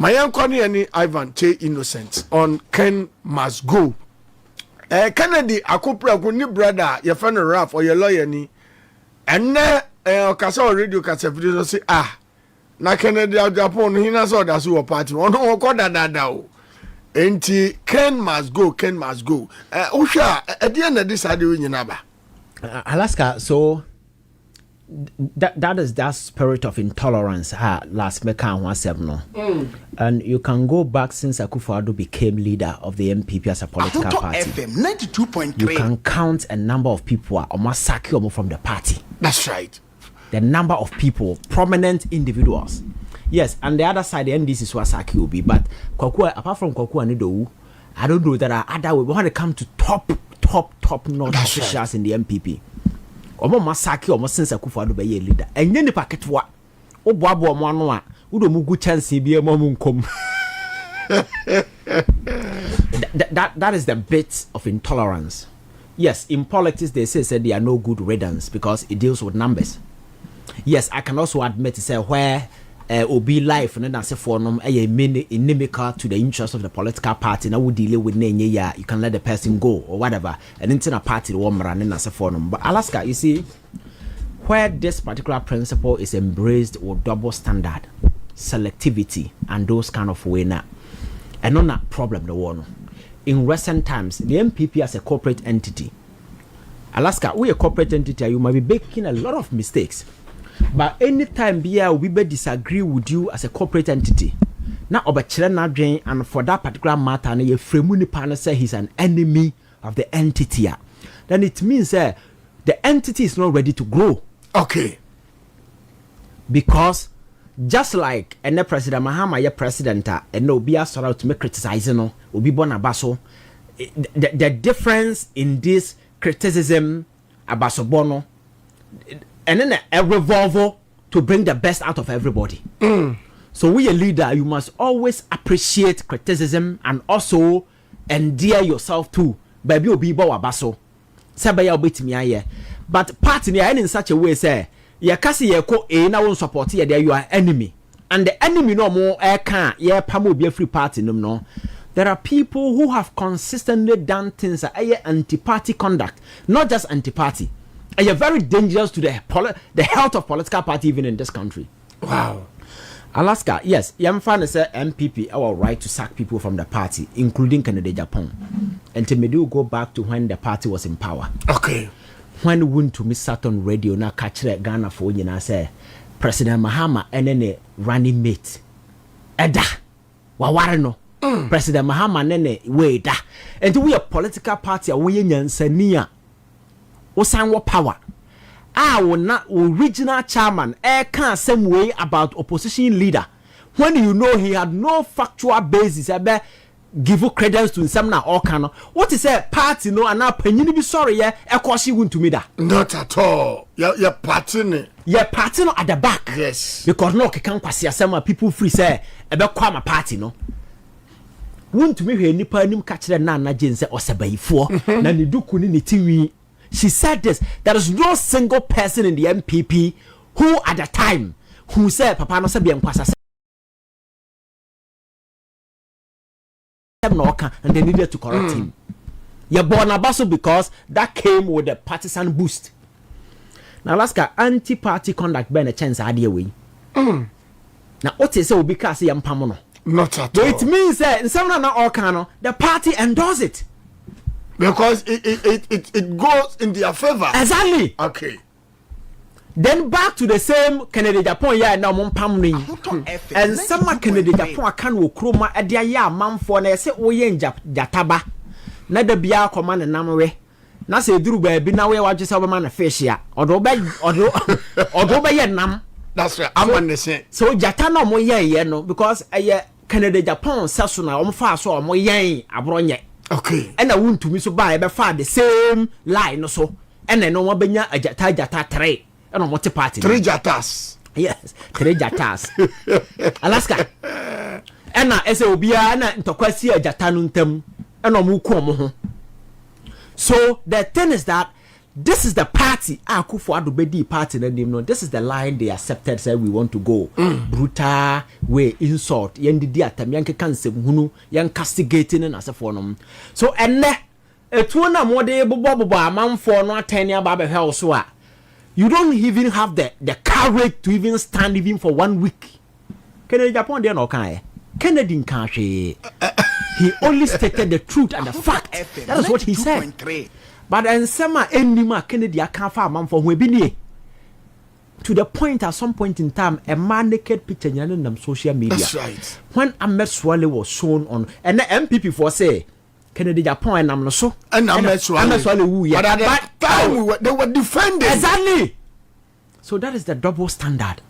My uncle ni Ivan Che Innocent on Ken Must Go. Kennedy Agyapong ni brother your friend Ralph or your lawyer ni. And okasa radio kasa video say na Kennedy Agyapong hina so da so party. Ono ko da o. Enti Ken must go. Usha at the end of this ade nyina ba. Alaska, so that is that spirit of intolerance last Mecca 17. And you can go back since Akufo Addo became leader of the NPP as a political Akoto party. FM 92.3. You can count a number of people almost sacking from the party. That's right. The number of people, prominent individuals. Yes, and the other side, the NDC is what Saki will be. But apart from Kwaku Annan, I don't know that other way. We want to come to top notch officials right. In the NPP. Omo masaki omo sense Akufo Addo be leader. Enye ni packet wa. Oboabo omo anu a, udo mugu chance bi e mo nkom. That is the bit of intolerance. Yes, in politics they say they are no good riddance because it deals with numbers. Yes, I can also admit to say where Obi life and then say for inimical to the interest of the political party. Now we deal with you can let the person go or whatever. And then a party woman and say for them. But Alaska, you see, where this particular principle is embraced with double standard, selectivity, and those kind of way now, and not that problem the one. In recent times, the NPP as a corporate entity, Alaska, we a corporate entity, you might be making a lot of mistakes. But anytime we disagree with you as a corporate entity, now otchere na and for that particular matter, you frame partner say he's an enemy of the entity. Then it means the entity is not ready to grow. Okay. Because just like any president Mahamadu president and no be asara to make criticizing no obi born abaso, the difference in this criticism abaso bono. And then a revolver to bring the best out of everybody. So we a leader, you must always appreciate criticism and also endear yourself too. Baby obi bo wabaso. Say ya obet me aye. But party in such a way say ya kasi ye ko na won support ye there you are enemy. And the enemy no more can ye pamo be free party no. There are people who have consistently done things anti-party conduct, not just anti-party. And you're very dangerous to the health of political party even in this country. Wow. Alaska, yes, Gyamfi say NPP our right to sack people from the party, including Kennedy Agyapong. And to me do go back to when the party was in power. Okay. When we went to Miss Saturn Radio na catch Ghana for you say President Mahama and then running mate. Eda wawareno. President Mahama nene weda. And we a political party we nyansania. Osanwo power. Original chairman can't same way about opposition leader. When you know he had no factual basis, give you credence to some now all kind of what is a party no and now penny be sorry course you wouldn't to me that. Not at all. Your party no at the back. Yes. Because no can't pass some people free say about kwama party no. Wouldn't to me he nipa nim catch the na jense or sebaifo na ni duku ni tiwi. She said this, there is no single person in the NPP who at the time who said Papa no sabi enkwasa and they needed to correct him. You're born abaso because that came with a partisan boost. Now Alaska anti-party conduct ben a chance idea way. Now what is so because yampamono? Not at all. It means that in some all kind the party endorse it. Because it goes in their favor. Exactly. Okay. Then back to the same Kennedy Agyapong now mon pamni. And some Kennedy Agyapong can wo kroma e dia ya manfo na se oye jataba. Na da bia command namwe. Na se duru ba bi na we wadwe se obama na fish ya. Odo be ye nam. That's right. I'm on the same. So jata na mo ye no because Kennedy Agyapong saso na omfa so mo ye abronye. Okay. And I want to me so buy the same line so. And then no one benya a jata 3. And on what party? 3 jatas. Yes, 3 jatas. Alaska. And na SOBia na ntokwasi a jata no ntem. And no mu ko mo ho. So the thing is that this is the party Akufo Addo bedi party na dim no, this is the line they accepted, say we want to go brutal way, insult yendidi atam yankeka nsem hunu yan castigating na asefo no. So enne etuo na mode bobo amanfo no atani aba be hwe so a, you don't even have the courage to even stand even for 1 week. Kennedy Agyapong there no kan Kennedy nkan hwe. He only stated the truth and the fact. That is what he said. But in summer, anima Kennedy can't find man for who to the point at some point in time, a man naked picture in social media. That's right. When Ahmed Swale was shown on, and the MPP for say Kennedy Agyapong and I'm not so, and Ahmed Swale, but at that time they were defending. Exactly. So that is the double standard.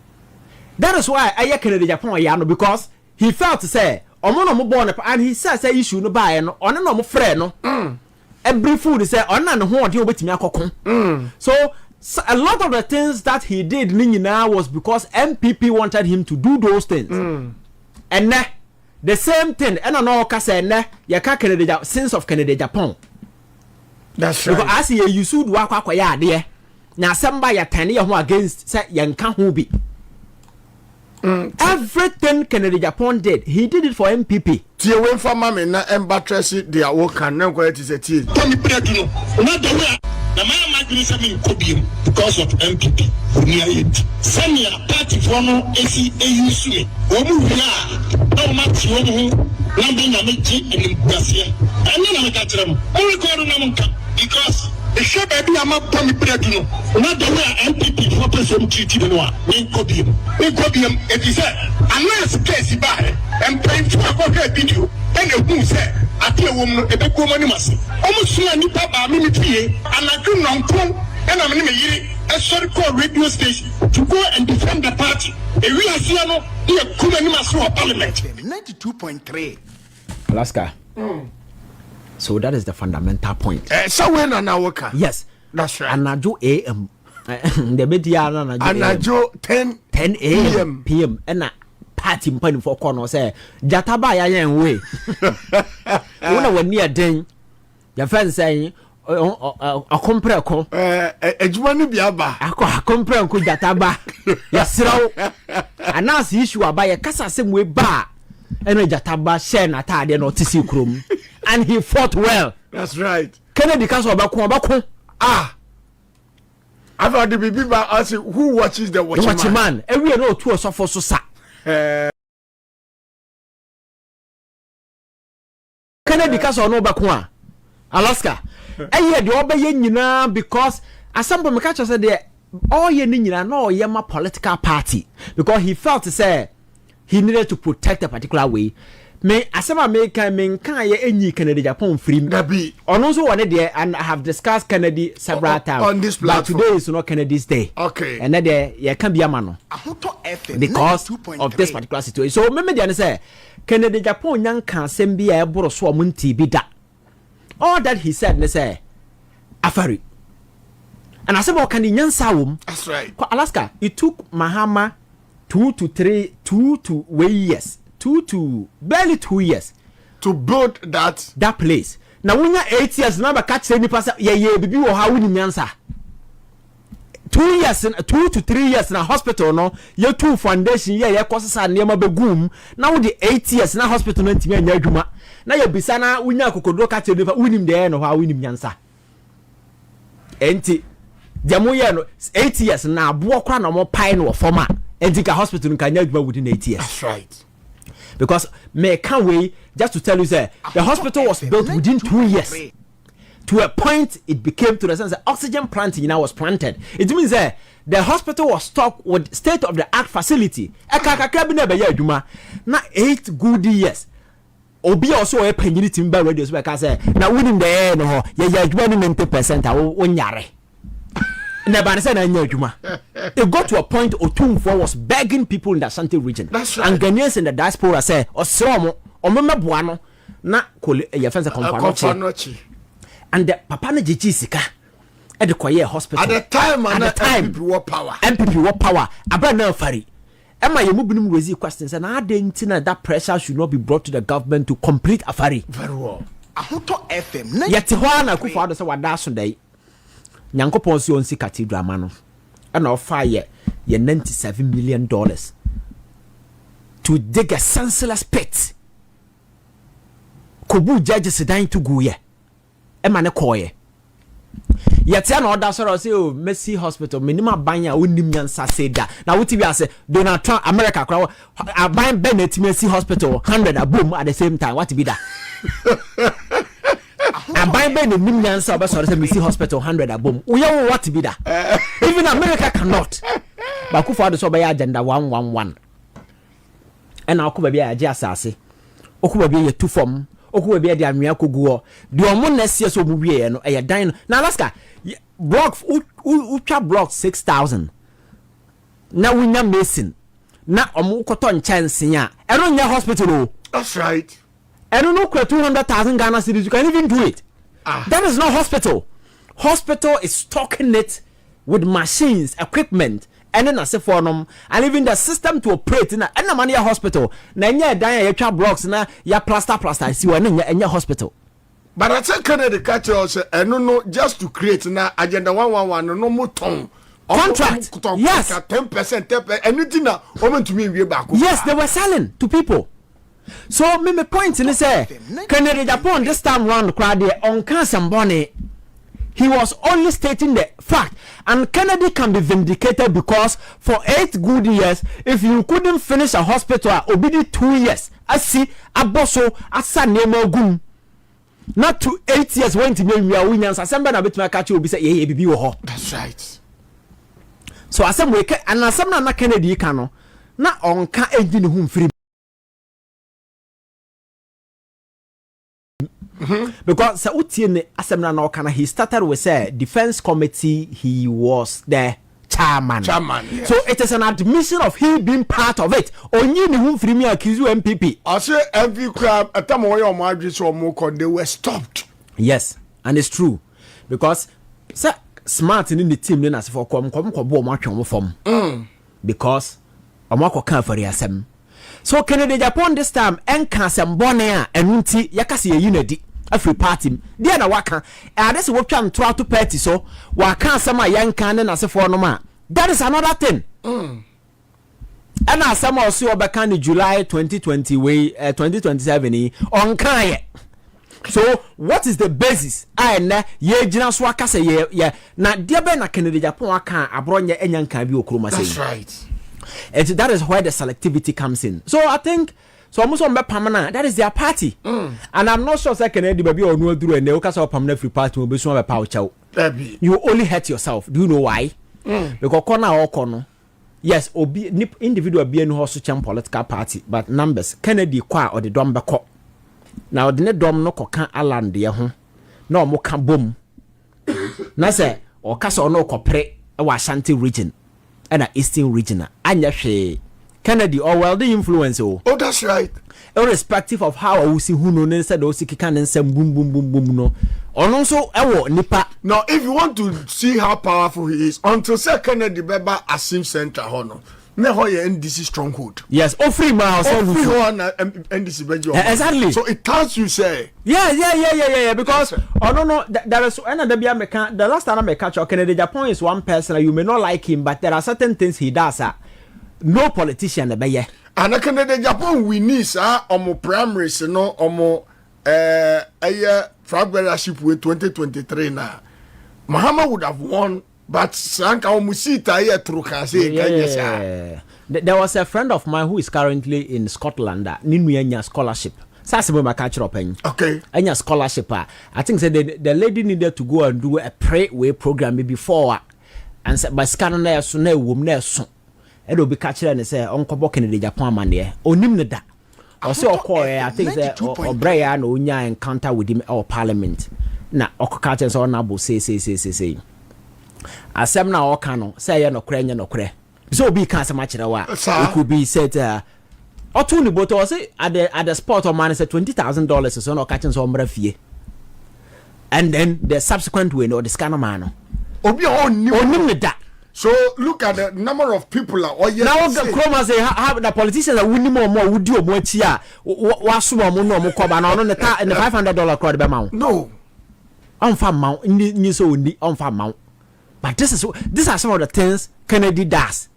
That is why I Kennedy Agyapong because he felt to say, and he says say issue no buy no, on no friend no. Every food say on na ho ode obetimi akokon. So a lot of the things that he did now was because MPP wanted him to do those things. And the same thing and no ka say na ya ka Kennedy since of Kennedy Agyapong. That's right. Because as he used do akwakoya ade na samba ya tane ya ho against say yanka ho bi. Everything Kennedy Agyapong did, he did it for MPP. Tie we for mama na embatress their work and na go it is a tea. Tony Preduno, na the way na my imagine say me because of MPP. Ni ayet. Sammy party for no AC Owusu. Omu hia. Na ma ti omu na be na meji enimguase. Anya na me ka kire mo. O record na mo nka because the show baby am Tony Preduno. Na the way MPP for person treat no a. Me kobium. It is unless case ba and pray for a video and a boom say ati a woman a big woman must almost see any papa minute and I do not come and I'm in a short call radio station to go and defend the party. A real Siano, here come and must parliament 92.3 Alaska. So that is the fundamental point. So when an hour can. Yes, that's right. And I do AM. The media and I do 10 a.m. PM and party mpani for corner say jataba ya yen we una wani aden ya fan say akompre ko ejuma ni biaba akompre ko jataba ya siraw anas issue aba ya kasa sem we ba ena jataba share na taade na otisi krom and he fought well. That's right. Kennedy kaso obako I've heard the people ask who watches the watchman. Every no two so for so sa. Kennedy kaso no obako Alaska. Eye de obeye nyina because asambo me catch say de all ye nyina no ye ma political party because he felt to say he needed to protect a particular way. Me asema me kan ye enyi Kennedy Agyapong free Gabby. Ono so one there and I have discussed Kennedy several times on this platform. But today is not Kennedy's day. Okay. And then there ye can be a man because of this particular situation. So me dey say Kennedy Agyapong nyan kan sem bi e boro so omunti bi da. All that he said ne say afari. And I said what can nyansa wom. That's right. Alaska, it took Mahama 2 to years. 2 to barely 2 years to build that place. Now when you 8 years now be catch any person yeah bibi wo ha woni nyansa 2 years 2 to 3 years na hospital no ye 2 foundation ye kosesa nema begum now the 8 years na hospital no ntimi anya adwuma na ye bisa na wonya akokodro catch any person wonim de no ha wonim nyansa enti demo ye no 8 years na abo kwa na mo pai no forma enti ka hospital no kan anya adwuma within 8 years. That's right. Because me can't wait just to tell you that the hospital was built within 2 years. To a point it became to the sense that oxygen planting now was planted. It means that the hospital was stocked with state of the art facility. Now 8 good years. Obi also a penny timber radios where I say now within the air no yeah 90% I it got to a point Otumfo was begging people in the Asante region. That's right. And Ghanaians in the diaspora say Osromo Omema na yefense komfanochi. And the papa na jiji sika at the Kwaye hospital. At the time MPP war power. Abra na fari. Emma you mubinum raise questions and I didn't that pressure should not be brought to the government to complete Afari. Very well. Akoto FM. Yet Akufo Addo say wada Sunday. nyankopon si onsi cathedral ma no and offer ye $97 million to dig a senseless pit. Kobu judges dying to go ye. Emane koye. Yet an order sort of say, oh, Mercy Hospital, minima banya, unimian saseda. Now, what you say, Donald Trump, America, I buy Bennett Mercy Hospital, 100 a boom at the same time. What to be that? I buy Bennett million suburbs or Mercy Hospital, 100 a boom. We all what to be that. Even America cannot. But Akufo Addo so by agenda 111. And now Akufo Addo Akufo Addo 2 form. Oku be the Aremeyaw Anas. The omon next year so mu wie no e dan. Na Alaska block ultra block 6,000. Na winya mason. Na omo koto nchanse a. E no nya hospital. That's right. E no 200,000 Ghana cedis. You can even do it. That is not hospital. Hospital is stocking it with machines, equipment, and then as for them, and even the system to operate in a money hospital. Na nya dan ya twa blocks na ya plaster si wa nya hospital. But I say Kennedy catch us no just to create na agenda 111 no more ton contract. Yes, 10%, anything na omen to me we back. Yes, they were selling to people. So me point in say Kennedy Agyapong this time round crowd on cancer money. He was only stating the fact, and Kennedy can be vindicated because for 8 good years, if you couldn't finish a hospital, obedi 2 years. I see aboso asane gum. Not to 8 years when to me we are winners. Assemble na betuma catch you be say ye bibi wo ho. That's right. So asem we and asem na Kennedy ka no na onka engine hu mfiri. Because he started with defense committee, he was the chairman. Yes. So it is an admission of he being part of it. Only whom free me accuse MPP. I say every crab at time where your they were stopped. Yes, and it's true. Because smart in the team then as for come form. Because Omako can for the so Kennedy Agyapong this time enka sembonea enunti yakase unity afri party dia na waka ade se wotwa ntoa to party so waka asema yanka ne na sefo no ma that is another thing and asema osi obeka ni July 2020 way 2027 on kan so what is the basis na ye gina so aka se ye na dia be na Kennedy Agyapong aka abronye enyanka bi okroma say that's right. And that is where the selectivity comes in. So I think so almost on permanent that is their party. And I'm not sure second baby or no do and they also permanent free party will be so a power chow. You only hurt yourself. Do you know why? Because corner or corner. Yes, obi individual be no social political party, but numbers Kennedy kwa or the dom bako. Now the net dom no can aland de ho. No mo can boom. Na say or kasa no kopre wa Ashanti region. And Eastern region, anya hwe Kennedy or well the influence oh that's right. Irrespective of how Owusu who no nse do sikika nse boom boom boom boom no ono so ewo nipa. Now if you want to see how powerful he is until say Kennedy beba asim center hono me ho ye NDC stronghold. Yes, free man so NDC bejo. Exactly. So it tells you say yeah because no there is another be American the last time I catch Kennedy Agyapong is one person you may not like him but there are certain things he does no politician be ye and Kennedy Agyapong we need omo primaries no omo fragmentorship with 2023 na Mahama would have won. But Sanka Omusita here through there was a friend of mine who is currently in Scotland that Ninuanya scholarship. Sasibo my catch up okay. Anya scholarship. I think the lady needed to go and do a pray-way program before and by scanning there so no woman so. It will be catching and say Uncle Kennedy Agyapong man there. Onim da. Or so I think that or Brian or Nya encounter with him or parliament. Na okakatens or nabo say. Asem na okano say no krenye no kre so be can much it could be said otu ni boto say at the spot of man say $20,000 so no catching so mra fie and then the subsequent way no the scanner man obi onim da. So look at the number of people now the chroma say have the politicians that win more would do more chia was no more cover no the $500 crowd be mount no on farm mount ni so ni on farm mount But these are some of the things Kennedy does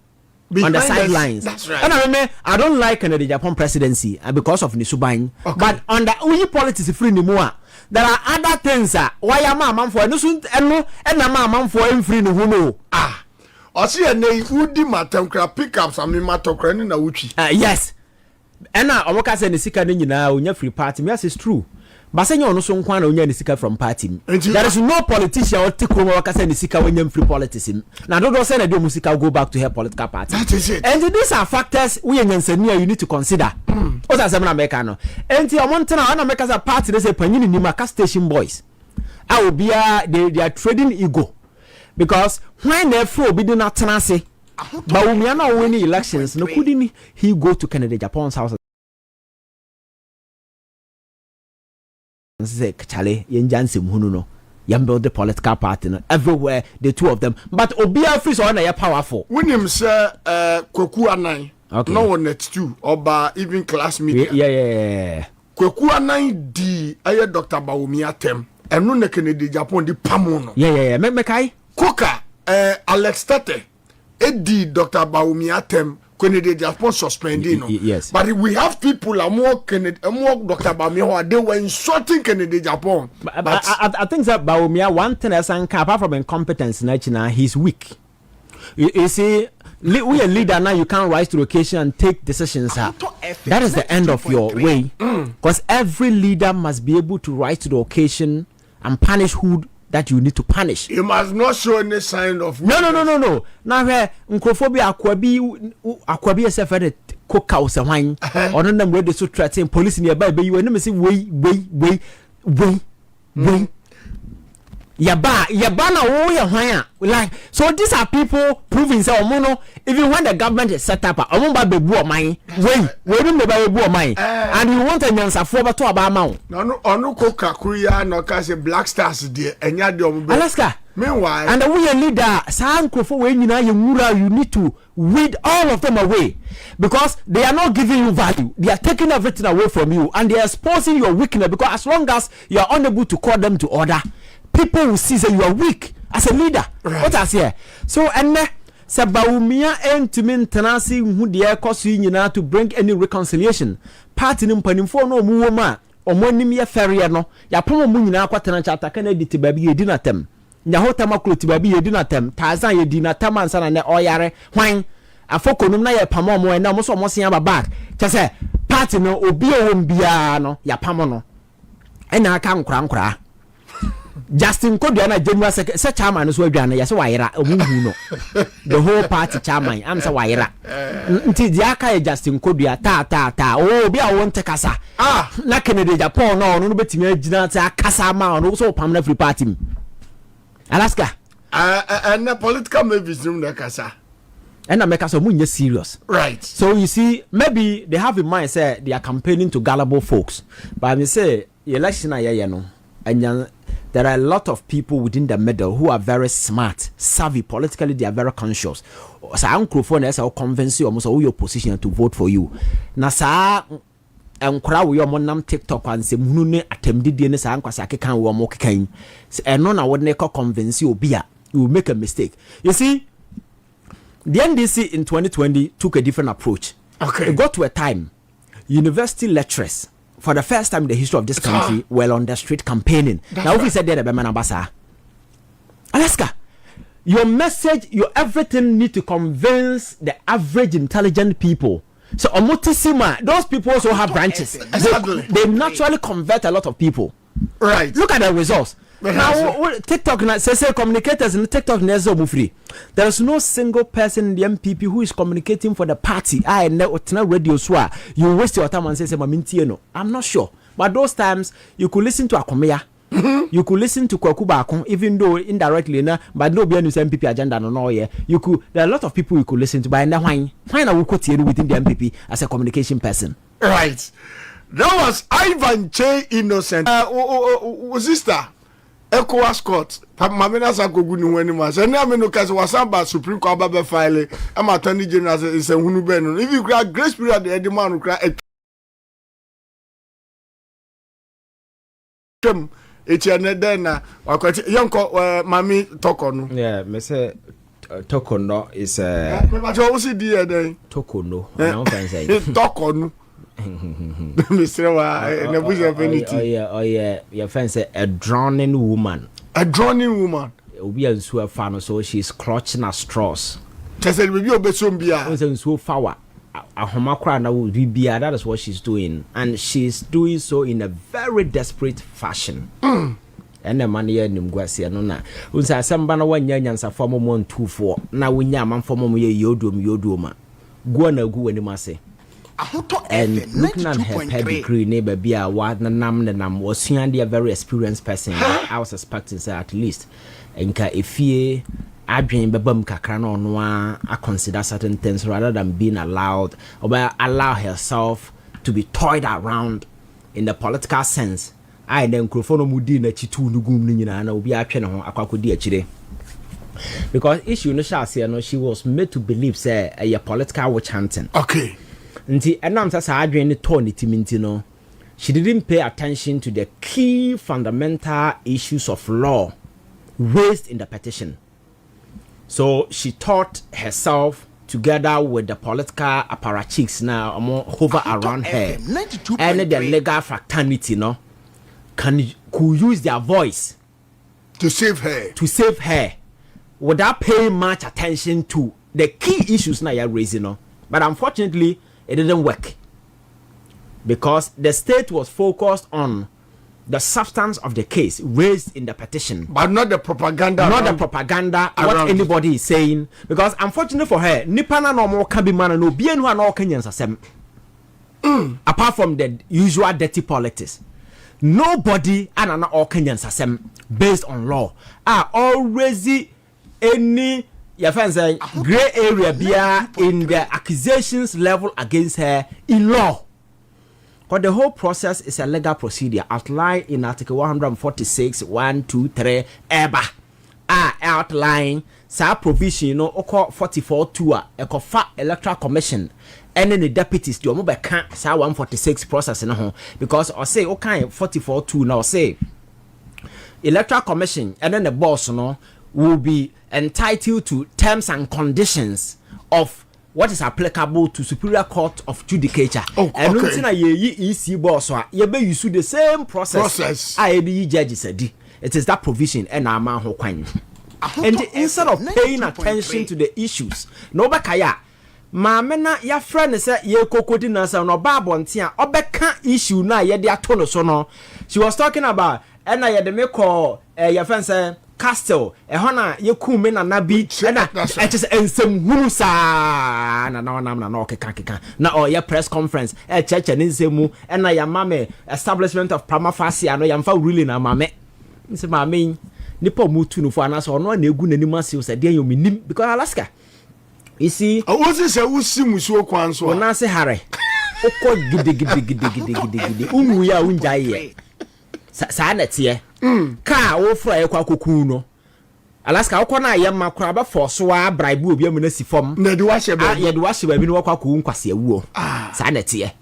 on the sidelines. That's right. And I remember, I don't like Kennedy Agyapong presidency because of Nisubang. Okay. But on the only politics free anymore. There are other things. Why am I man for and I'm man for him free no? Ah, I see a name would matamkra pickups and me matokra na uchi. Yes. And now I'm working in the second in now free party. Yes, it's true. But say you no so nkwan onya nisika from party. There is no politician or take home workers in the sika when you free politics. Now don't say that the musika go back to her political party. That is it. And these are factors we you need to consider. What are some Americano? And the mountain and America's a party they say panini ni maka station boys. I will be they are trading ego. Because when they flow be do not say Bawumia na winning elections, no couldn't he go to Kennedy Agyapong's house? Say Charlie, Jansim Hununo, build the political party everywhere, the two of them. But Obia Fris on a powerful. When him say Kweku Annan, no one Net2 or by even class media. Yeah. Kweku Annan di aye Dr. Bawumia tem. And no Kennedy Agyapong di pamono. Yeah. Mekai. Koka Alex Tate di Dr. Bawumia tem. Kennedy Agyapong suspending. Yes. But we have people more Dr. Bawumia they were insulting Kennedy Agyapong. But I think that Bawumia one thing as apart from incompetence now he's weak. You see, we a leader now you can't rise to the occasion and take decisions. That is the end of your way. Because every leader must be able to rise to the occasion and punish who that you need to punish. You must not show any sign of no. Now where Nkrophobia akwabi yourself at the cook house and wine or them ready to threaten police nearby, but you never say wait. Yaba na wo ya hwan like so these are people proving say omono even when the government is set up omo ba bebu oman we no be ba bebu oman and you want a nyansafo ba to aba ma wo no onu ko kakuya no ka say black stars de enya de omo be Alaska meanwhile and we a leader san krofo we nyina ye nwura you need to weed all of them away because they are not giving you value, they are taking everything away from you and they are exposing your weakness because as long as you are unable to call them to order, people will see that you are weak as a leader. Right. What I say? So and say Bawumia and to mean tenancy who the cause you now to bring any reconciliation. Party no mpanimfo no mu woma omonim ye ferry no ya pomo mu nyina kwatena chata Kennedy ti babi yedi na tem. Nya hotama kloti babi yedi na tem. Tazan yedi na tem ansa na ne oyare hwan afokonum na ye pamo mo na mo so mo sian ba back. Che say party no obi owom bia no ya pamo no. Ena aka nkura Justin Kojo na January se chairman so adwane ya se wayera omuhu no the whole party chairman am se wayera nti dia aka Justin Kojo ta o bi a won tekasa na Kennedy Agyapong no betimi agina ta kasa ma no so pam na free party Alaska and the political movies room na kasa and na make us munye serious, right? So you see maybe they have in mind say they are campaigning to gullible folks, but I mean say election aye no and there are a lot of people within the middle who are very smart, savvy, politically they are very conscious. So I'm Nkrofo convince you almost all your position to vote for you. Na sa enkra we your nam TikTok and say munu ne atemdidie ne sa nkwasa kekan we mo kekan. And no na wode convince you obia, you will make a mistake. You see, the NDC in 2020 took a different approach. Okay. It got to a time university lecturers for the first time in the history of this country, well on the street campaigning. That's now, if we said that, Alaska, your message, your everything need to convince the average intelligent people. So, those people also have branches. Exactly. They naturally convert a lot of people. Right. Look at the results. Now, TikTok say communicators in TikTok nezo mufri. There is no single person in the NPP who is communicating for the party. I not radio swa. You waste your time and say no. I'm not sure. But those times you could listen to Akomeya. You could listen to Kwaku Annan, even though indirectly but no be any NPP agenda no yeah. You could there are a lot of people you could listen to by now why I will quote you within the NPP as a communication person. Right. That was Ivan Che Innocent. Sister ECOWAS court Mamena Sakogu ni wani ma se na me no kase wasamba Supreme Court ba file am Attorney General is hunu be no if you grant grace period the man kra etiane den na wakwati yonko mami toko no yeah me say toko no is me ba jo usi di den toko no no fan say toko no Mr. Wa na buja penity oh yeah your fan say a drowning woman obi ansu afa no so she's clutching at straws tese bibi obesom bia nso fawa ahoma kra na wo bibia. That is what she's doing, and she's doing so in a very desperate fashion. And the man here nimguasia no na unsa asamba na wanya nyansa fo mo 24 na wonya amanfo mo ye yodoma go na gu wani mase and looking at her pedigree neighbor bia wa nam was a very experienced person. I was expecting say at least enka efie adwen bebam kakra no no a consider certain things rather than being allowed or allow herself to be toyed around in the political sense. I then microphone mudi na chitu nugum ni nyina na obi atwe ne ho akwakodi akire because issue no shase no she was made to believe say a political witch hunting. Okay. Nti enam sa adwen ni to ni timinti no she didn't pay attention to the key fundamental issues of law raised in the petition. So she taught herself together with the political apparatchiks now hover around her and the legal fraternity no could use their voice to save her without paying much attention to the key issues now you're raising no. But unfortunately it didn't work because the state was focused on the substance of the case raised in the petition, but not the propaganda. What anybody is saying, because unfortunately for her, Nipana no more can be man no be no no Kenyans asem. Apart from the usual dirty politics, nobody and all Kenyans asem based on law are already any gray area bia in the accusations level against her in law. But the whole process is a legal procedure outlined in Article 146, 1, 2, 3, EBA. Outline sa provision, you know, 44 2 fa electoral commission and then the deputies do mo beka sa 146 process na ho because I say okay 44 2 now say electoral commission and then the boss no will be entitled to terms and conditions of what is applicable to Superior Court of Judicature. And okay. Ye EC boss ye be use the same process. I judges said it is that provision and our man ho kwan. And instead of paying attention to the issues, no bakaya mamena ya friend say ye kokodi na say no ba bontia obeka issue na ye de atono so no. She was talking about and na ye de me call your friend say Castle, hona ye kume na nabi na just ensem huru sa na no keka na or your press conference church and nsemu na ya mame establishment of prima facie no ya mfa ruling na mame nse mame nipa mutu no for anaso no na egu nani mase o de yo minim because Alaska you see ozi se usi musuo kwan so ona se hare okọ gidi umu ya unja ye sa na tie ka wo fra ye kwa kokun no Alaska wo na ye makra ba forso wa bribe obi amuna si fom na de wa hye ba ye de wa hye ba bi no kwa kokun kwase awuo sa na tie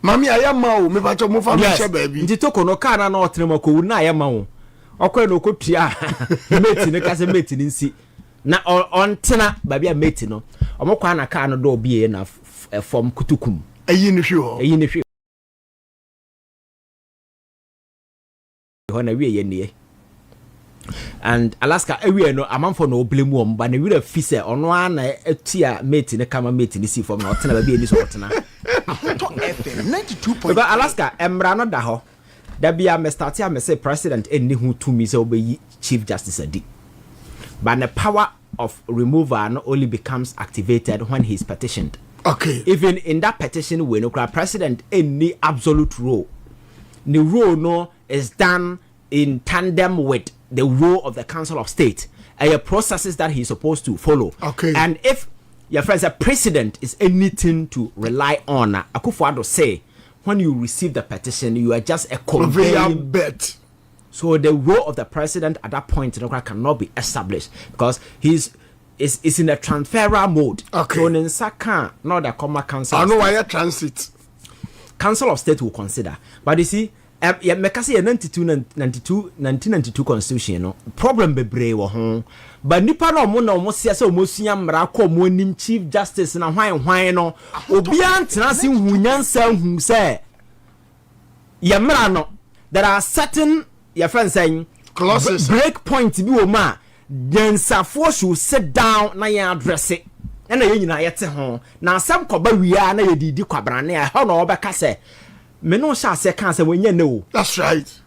mami ayama o me ba cho mo fa me hye ba bi nti toko no ka na na otre makowu na ayama o okọ no kotua mate ne ka se mate ni nsi na ontena ba bia mate no omokwa na ka no do obi e na fom kutukum ayi ni hwe na we ye ne and Alaska we no amanfo no blame wom ba na we da fi se ono ana etia mate ne kama mate ni si fom na otena ba bi ni so otena Akoto FM 92.3 but Alaska emra no da ho da bia me start ya me say president eni hu to me say obeyi chief justice adi but the power of removal not only becomes activated when he is petitioned. Okay, even in that petition we no president any absolute role the role no is done in tandem with the role of the Council of State and processes that he's supposed to follow. Okay. And if your friends a president is anything to rely on, Akufo Addo say when you receive the petition you are just a conveying bet. So the role of the president at that point cannot be established because is in a transferal mode. Okay. So in Saka, not the Comma Council. I know why transit. Council of State will consider. But you see, ya meka say 1992 constitution no problem bebree wo ho ba nipa no mo na mo sia say mo sua mra ko mo nim chief justice na hwan no obi antena se hunyansa hu say ya mra no there are certain your friend saying clauses break point bi wo ma densafo should sit down na ya address it na ye nyina yete ho na asem koba wia na ye didi kwabrane a ho na obeka say me no sha se kan say wenye ne. That's right.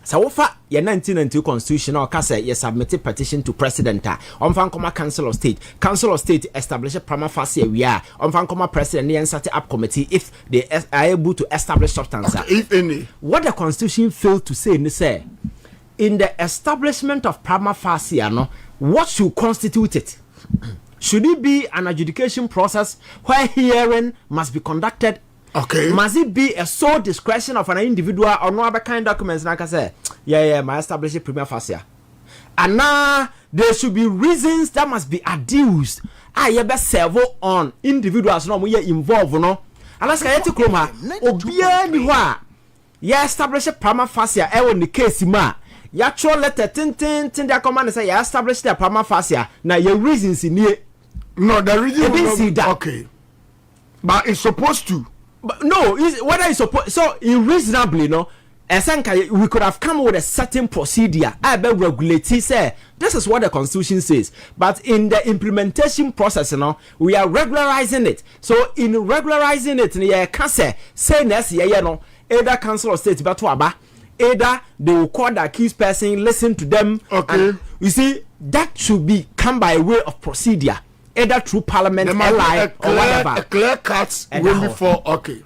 So wofa ye 1992 constitution or ka say ye submit a petition to president on fan koma council of state establish a prima facie wia on fan koma president and set up committee if they are able to establish substance. Okay, if any. What the constitution failed to say ni say in the establishment of prima facie no what should constitute it? Should it be an adjudication process where hearing must be conducted? Okay. Must it be a sole discretion of an individual or no other kind of documents? Like I say, my established prima facie. And now there should be reasons that must be adduced. You best serve on individuals no we involved no. And that's why Kroma obia ni wa. Ya establish prima facie e won the case ma. Ya cho letter tin their command say ya establish the prima facie. Now your reasons in here. No, the reason that. Okay. But it's supposed to. But no, whether it's supposed so reasonably, no, we could have come with a certain procedure. I bet regulate say this is what the constitution says. But in the implementation process, we are regularizing it. So in regularizing it, yeah, can say next year, no, either council of state but either they will call the accused person, listen to them. Okay. And you see, that should be come by way of procedure. Either through parliament, or whatever. A clear cut way before, okay.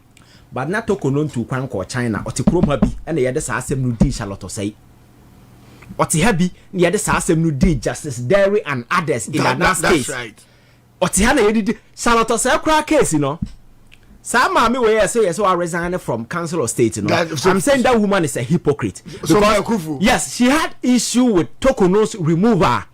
But not to konon to Kwanko China or to Chrome Happy and the other Sassam Nudi Charlotte say. Or to Happy, the other Sassam Nudi, Justice Derry and others in that case. That's right. Or Tiana did Charlotte say crack case, Some mammy way say so I resigned from Council of State, I'm saying that woman is a hypocrite. So because, yes, she had issue with Tokono's remover.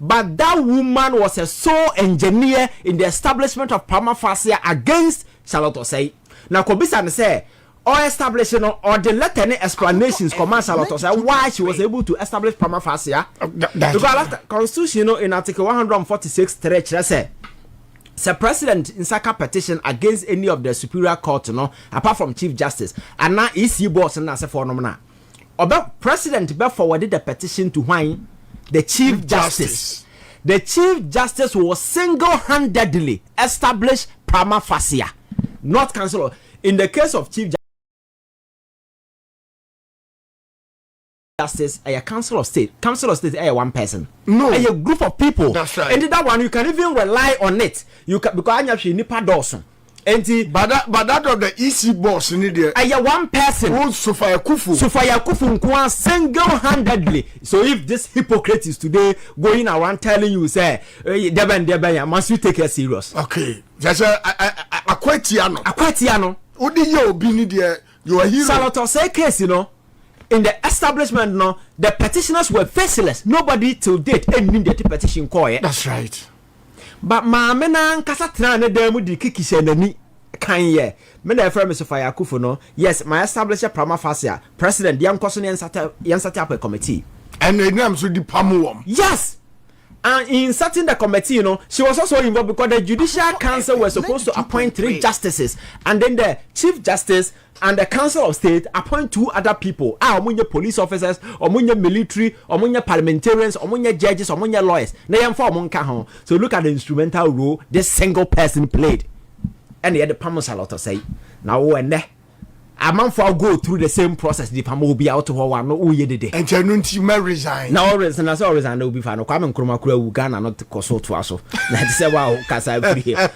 But that woman was a sole engineer in the establishment of prima facie against Charlotte Osei. Now, Kobisa say, or establishing or the letter any explanations command Charlotte Osei why she was able to establish prima facie. Because constitution in Article 146 say, president in Saka petition against any of the superior court, apart from Chief Justice, and now EC boss and as a phenomenon. Or president be forwarded the petition to wine. The Chief Justice. The Chief Justice was single-handedly established prima facie, not council. In the case of Chief Justice, a council of state. Council of state is one person. No, a group of people. That's right. And that one you can even rely on it. You can because I have Nipa Dawson. But that of the EC boss in there. One person. Sofia Kufu single-handedly. So if this hypocrite is today going around telling you, say, Deben, must you take it serious? Okay. Just Akwetiano. Udi yo bini there. You are hero. Saloto say case, in the establishment, the petitioners were faceless. Nobody till date any the petition call. That's right. But ma mena nkasa tena ne demu di kikishe nani kan ye me na efra me Sofia Akufo no yes my establish a prima facie president yan koso ne yansate up a committee and the name so di pamuwom. Yes, and in setting the committee she was also involved because the judicial council was supposed to appoint 3 justices and then the chief justice and the council of state appoint 2 other people omunye police officers omunye military omunye parliamentarians omunye judges omunye lawyers na yemfa omunka ho. So look at the instrumental role this single person played and the pamos a lot to say now when a man for go through the same process the pamo will be out to one no uye dede and Janunti may resign now resign as always and will be fine kwame nkruma kura Uganda not koso to aso na say wow kasa free here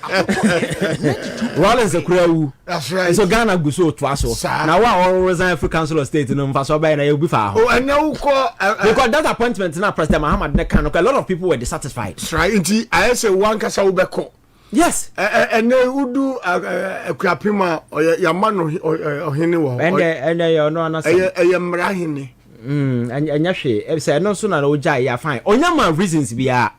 Rollins kura. That's right. So Ghana go so to aso now wa all resign for council of state no mfa so by na you be far oh and now because that appointment na president Mahamadu Bawumia a lot of people were dissatisfied. That's right. Inti I say one kasa ubeko. Yes. And then who do a crapima or Yamano or Hiniwo and you know and Yamrahini. And Yashi, if say no sooner or jay, ya fine. On your reasons be are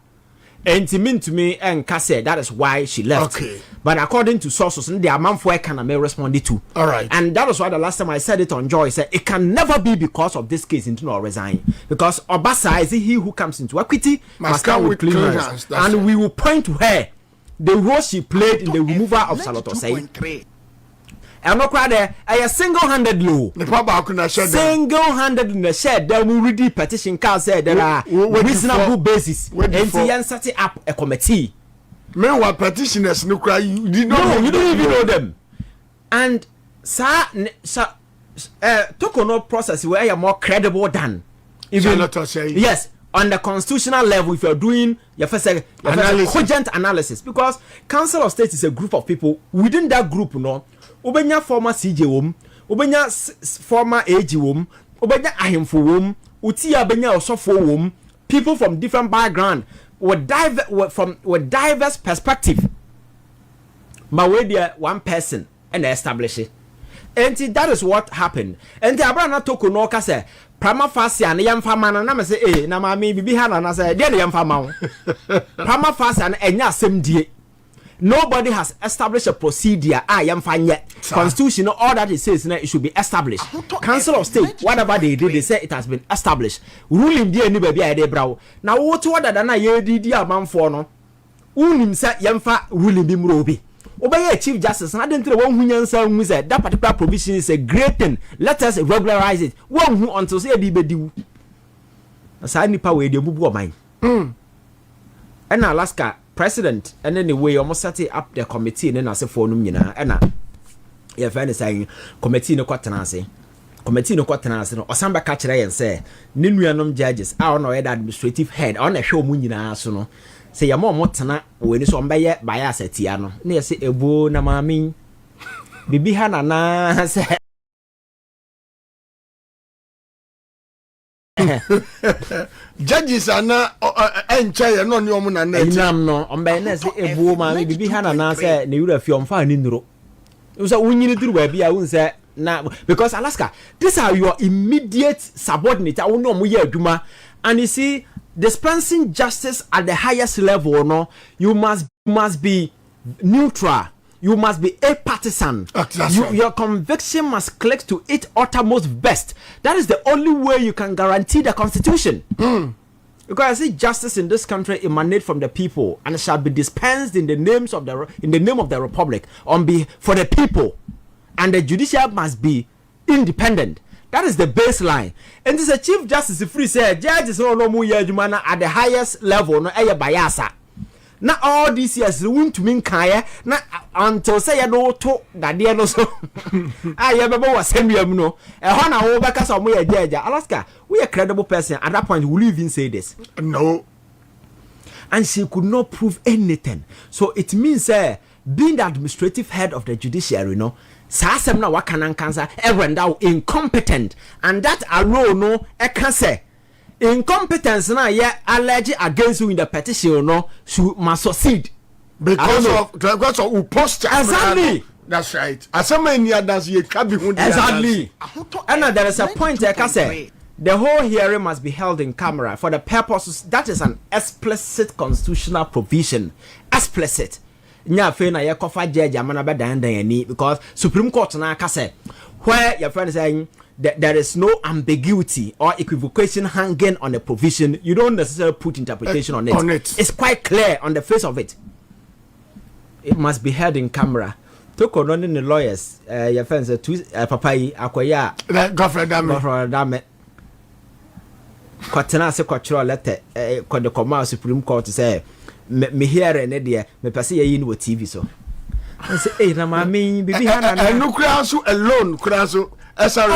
And to me and Kase, that is why she left. Okay. But according to sources, the amount for can I responded to. All right. And that was why the last time I said it on Joy, said it can never be because of this case into no resign. Because Obasa is he who comes into equity must come with clean hands. And right. We will point to her the role she played in the removal of Salotosei. I'm not quite there. I a single-handed low. Single-handed in the shed. There will read the petition card said there are reasonable basis. And he set up a committee. Meanwhile, petitioners no cry. You don't even know them. And Tokono process where you're more credible than even yes. On the constitutional level, if you're doing your first cogent analysis, because Council of State is a group of people within that group, Ubenya former CJ wom, Ubenya former AG wom, Ubenya ahemfo wom, Utia benya osofo wom, people from different background with diverse perspective. But we there one person and establish it. And that is what happened. And the Abrana toko no kase prima facie and yamfa man na me say eh na ma me bibi ha na say dey yamfa ma. Prima facie and enya asem die. Nobody has established a procedure. Constitution, all that it says now, it should be established. Council of State, whatever they did, they say it has been established. Ruling the any baby idea, bro. Now, what other than a year did the amount for no? Unim said Yamfa ruling be Murobi. Obey Chief Justice, and I didn't know one who said that particular provision is a great thing. Let us regularize it. One who until say the bedu. Aside power, the bubu of mine. And Alaska. President and anyway almost set up the committee and then I say for no mina and your friend is saying committee no quatanase no osamba catch and say ninuanom judges I don't know that administrative head on a show munina so no say your mom motana when so mbaye bias etia no na say ebo na mami bibi hana na say judges are not enchire no nyomu na net inam no ombe na se ebuo ma me bibi hana na se ne wura fiom fa ni nuro so wunyini duru ba bia won se na because Alaska these are your immediate subordinate I no mo ye aduma and you see dispensing justice at the highest level no you must be neutral. You must be a partisan. Your conviction must click to its uttermost best. That is the only way you can guarantee the Constitution. Because I see justice in this country emanate from the people and shall be dispensed in the name of the Republic for the people. And the judicial must be independent. That is the baseline. And this is a Chief Justice free say judges no more at the highest level no bayasa. Na all these years won to mean kaya na until say ya no to that there no so ya beba was send you no e ho na wo beka so mo ya jaja Alaska we a credible person at that point will you even say this no and she could not prove anything so it means being the administrative head of the judiciary no sasem na wakanan cancer render incompetent and that alone no e can say incompetence na ye allege against you in the petition no must succeed because of posture. Exactly. That's right. As many others you can be exactly. And there is a point I can say the whole hearing must be held in camera for the purposes that is an explicit constitutional provision. Explicit. Nya fe na ye kofa judge amana be dan ani because Supreme Court na ka say where your friend is saying there is no ambiguity or equivocation hanging on a provision. You don't necessarily put interpretation on it. It's quite clear on the face of it. It must be held in camera. Toko running the lawyers, your friends, Papai, Akoya, Godfrey Dame. Quatana se quattro letter, the Command Supreme Court to say, me here and Edia, me pass ye in with TV so. I say, hey, na mami, baby, and no crasso alone, crasso. So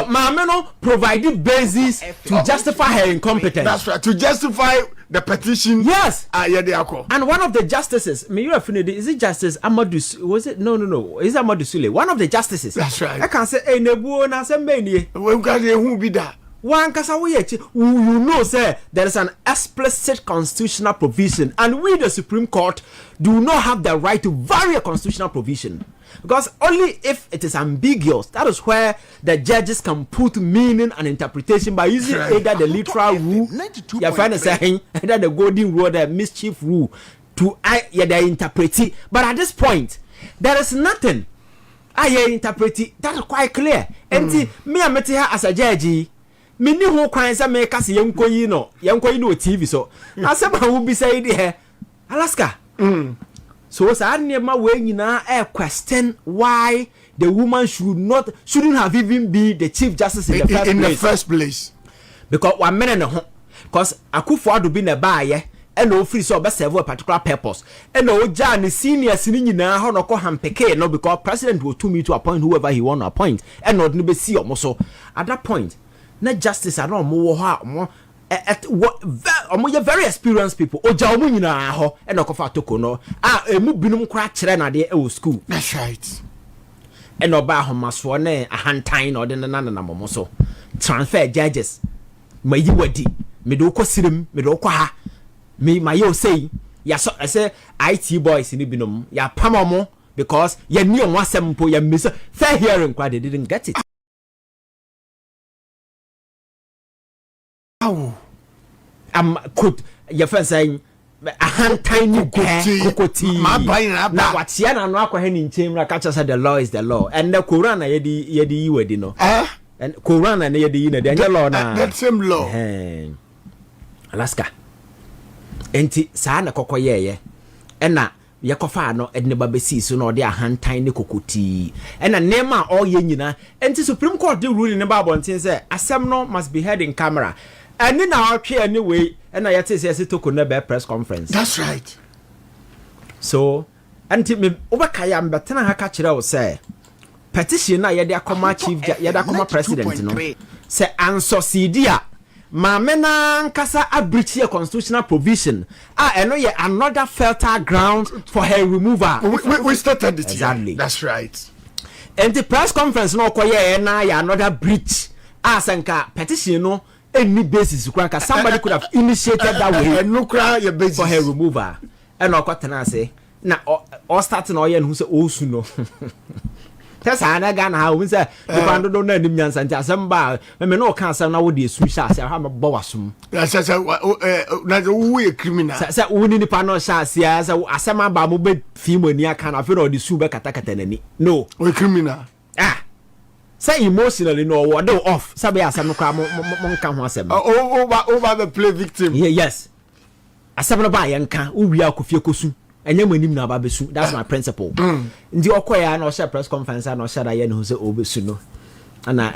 Mameno provided basis to justify her incompetence. That's right, to justify the petition. Yes. And one of the justices, is it Justice Amadou? Was it? No. Is Amadou Sule? One of the justices. That's right. I can say, hey, Nebu, na sembe who be that? One you know, sir, there is an explicit constitutional provision, and we, the Supreme Court, do not have the right to vary a constitutional provision. Because only if it is ambiguous, that is where the judges can put meaning and interpretation by using either the literal rule, your friend is saying, either the golden rule, the mischief rule, to they interpret it. But at this point, there is nothing. I interpret it. That is quite clear. And me, I met her as a judge. Me ni who crimes I make us young no TV. So I said, I will be saying here, Alaska. So I near my way, question why the woman shouldn't have even be the Chief Justice in the first place. Because 1 minute, because Akufo Addo be a buyer. And no free so serve a particular purpose. And no Jan senior senior how no call him peke no because president will to me to appoint whoever he want to appoint and not be see or so at that point. Not justice are no more at what very experienced people. O Jawmu na ho and no kofa toko no mu binum kra kire na de e school. That's right. And no ba ho maso na a hantan or den na momo so transfer judges. Mayi wadi me do ko sirim me do ko ha. Me my yo say ya so I say IT boys in binom ya pamamo because ya ni on wasem po ya miss fair hearing kwa they didn't get it. Ow. Could your friend saying a hand tiny kokoti my buying up na what ya na no akwa hen in chamber catch us the law is the law and the Quran na yedi wedi no and Quran na yedi na the law na that same law Alaska enti saa na kokoyeye ena yekofa no edne babesi so na ode ahantan ne kokoti ena nema all ye nyina enti Supreme Court the rule in Bible ntin say asem no must be heard in camera eni na otwe anyway ena yete say toko na be press conference. That's right. So enti me obakaya mbetena ha ka kire wo say petition na yede akoma chief yede akoma president no say ansosidia Mamena nkasa abreach constitutional provision. Eno ye another fertile ground for her removal. We started it exactly. Here. That's right. And the press conference no koye na ya another breach. Asanka petition no any basis kwanka somebody could have initiated that way. No cry your basis for her removal. And no kwatena say na all starting oye who say Owusu no. Tesa ana Ghana ha we say the bando do na nim nyansa nti asamba me no kan asem na wo de su sha se ha me bo wasum say na we criminal say wo ni nipa no sha se asema ba mo be fi mo ni aka na fe no de su be kata nani no we criminal say emotionally no wo do off sabe asem no kwa mo nka ho asem over the play victim yes asem no ba ye nka wo wi akofie kosu enye manim na babesu that's my principle ndi okoya na o share press conference na o share ya no say obesu no ana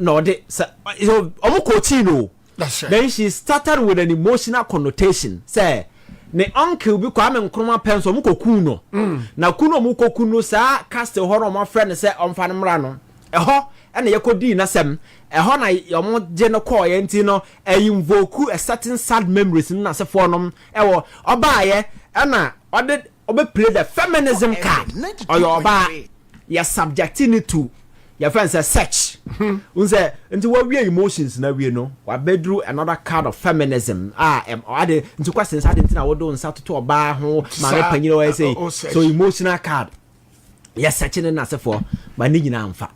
no de omukochi no that's right. Then she started with an emotional connotation say ne uncle bi kwa me nkroma penso omukoku no na kuno omukoku no sa cast horo my friend say omfa ne mra no eho ena yekodi na sem eho na yomo je no call ye nti no invoke a certain sad memories na se for no ewo obaye ena obe play the feminism card or your oba your subjecting it to your friends say search unse nti we emotions na we no wa bedru another card of feminism ade nti questions ade nti na wo do nsa to oba ho ma me panyiro we say so emotional card yes searching na se for ba ni nyina amfa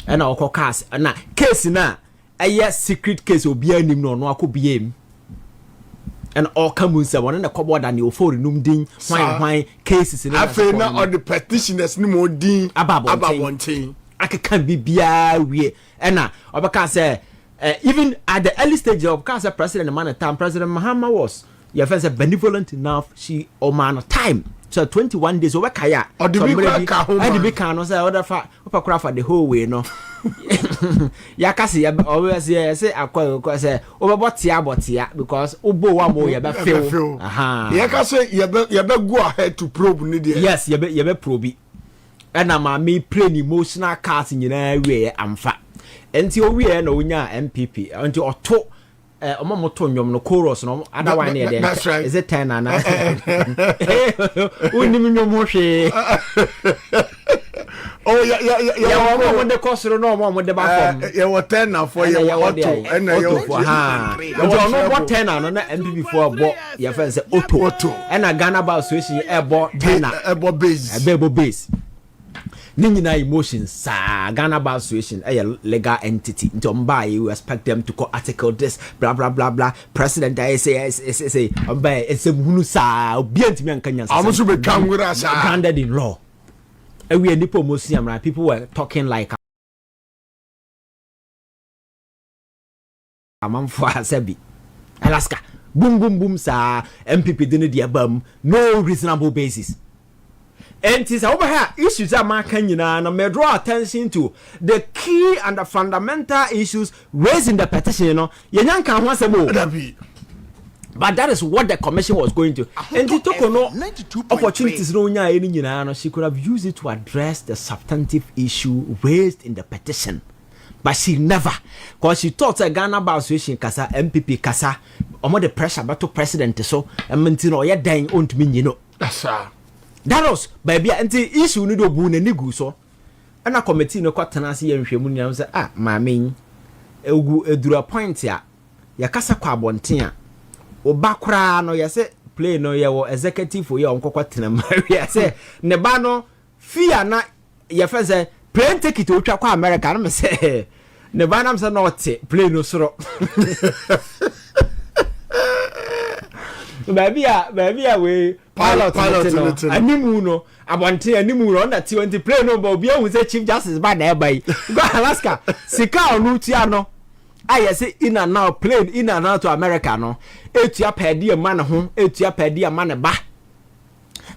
ena okokase na case na eye secret case obi anim no akobiem and all come say one na kobo da ne ofori num din hwan cases in afa na all the petitioners ni mo din ababonten akeka bibia wie ena obeka say even at the early stage of cancer president man time President Mahamadu was your friend said benevolent enough she o man time so 21 days obeka ya or the big can no say other fa opakura for the whole way no yakasi ya always say akwa say obebotia because obo wa mo ya be feel yakase ya be go ahead to probe ni there yes ya be probe and ma me plain emotional cards nyina we amfa enti o we na onya NPP enti oto omomoto nyom no chorus no other one there is it 10 and unim nyom hwe Oh yeah. When the cost no more when the back from. You were 10 now for your Otto, and you for ha. You don't know what 10 now. No NPP for bought your friend say Otto, and a Ghana about switching airborne 10 airborne base, a bebo base. Nina emotions, sa Ghana about situation, a legal entity. Don't buy you expect them to go article this, blah blah blah blah. President I say, it's a munusa, obedient me and Kenyan. I must become with us, grounded in law. And we are NAPO museum, right? People were talking like a man for Sebi, Alaska. Boom boom boom, sir. MPP didn't the album, no reasonable basis. And it is over here issues that man can and may draw attention to the key and the fundamental issues raised in the petition. You know, Yanyan can once more. But that is what the commission was going to. And it took no opportunities. No, she could have used it to address the substantive issue raised in the petition. But she never, because she thought a Ghana about situation Kasa MPP Kasa, or the pressure about to president so and Mentino, you're dying on to me, you know. That's that was baby anti issue no do bu na nigu so na committee no kwatana se yanhwemu nya say maame egu edura point ya kasa kwa abonten a obakra no yese play no ye wo executive ye onkokwatena maria say ne ba no fia na ye fe say plane ticket otwa kwa America no me say ne ba na me say not play no soro baby we pilot animu no abonte animu no na 20 plane no ba obi ehun say chief justice ba na e bai go Alaska sika onu tia no aye say in and out plane in and out to America no etua pedi ma ne ho etua pedi ma ne ba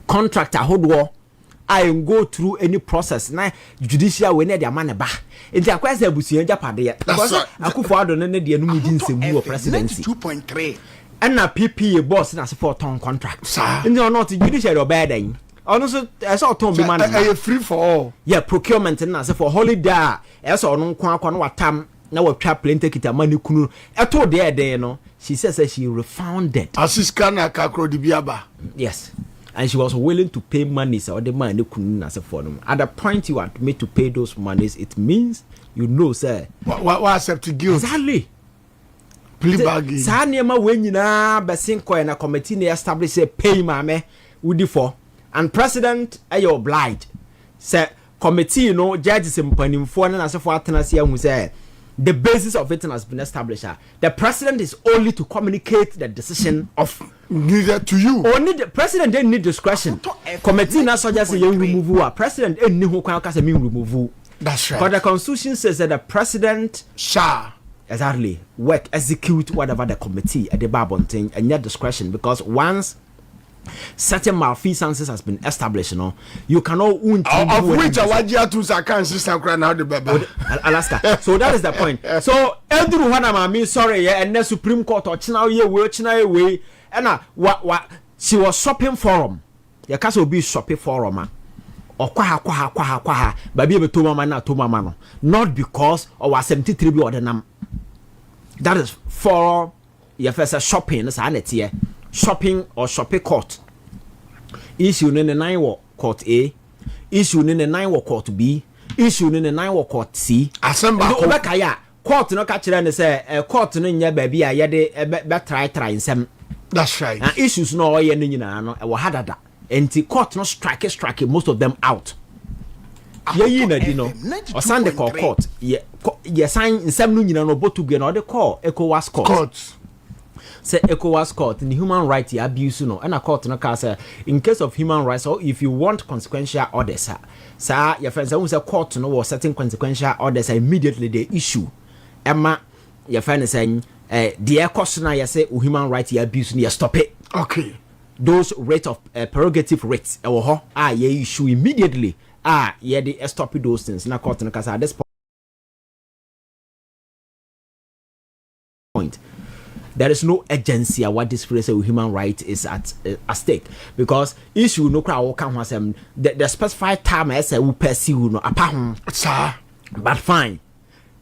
contract ahodo I go through any process na judicial we na dia ma ne ba enti akwese abusuan japade because Akufo Addo ne de anu mudi nsemu presidency 2.3 and na PP boss na se for ton contract in the not judiciary obeying ono so e so ton bi man na free for all yeah procurement na se for holiday e so ono nko akwa no watam na watwa plane kita mani kunu e to de no she says that she refounded asiska na kakro di biaba yes and she was willing to pay money so the man kunu na se for no at the point you want me to pay those monies it means you know sir what accept guilt exactly Sa niema we nyina besin coin na committee na establish a pay mame wudi for and president are obliged say committee no judges mpanimfo na asefo atenase ahu say the basis of it has been established. The president is only to communicate the decision of neither to you. Only the president didn't need discretion. Committee na suggest you remove president any who can cause remove. That's right. But the constitution says that the president shall exactly execute whatever the committee at the Babonting and your discretion, because once certain malfeasances has been established, you cannot of which Awajia to can system now the baby Alaska. So that is the point. So Andrew Hanama sorry, and the Supreme Court or China way and what she was shopping forum. Your castle be shopping forum. Or kwaha baby be to mama na to mama, not because or 73 or the name. That is for your first shopping sanity, shopping or shopping court. Issue in the 9 court A, issue in the 9 court B, issue in the 9 court C. Assemble court no catch and say court no nya baby a yede try in some. That's right. And issues no ye no e hadada. Enti court no strike most of them out. Ye na di no or Sunday court ye sign in some no nyina no botu gwe no de call ECOWAS court. Say ECOWAS court in the human rights abuse no and a court no ka say in case of human rights or if you want consequential orders sir your friends say court no was certain consequential orders immediately they issue emma your friend saying the question na you say human rights abuse no stop it. Okay. Those rate of prerogative rates ye issue immediately yeah they stop those things na court no ka say at this point there is no agency what this phrase of human rights is at stake, because issue no crowd can was the specified time as a will pursue no apa sir, but fine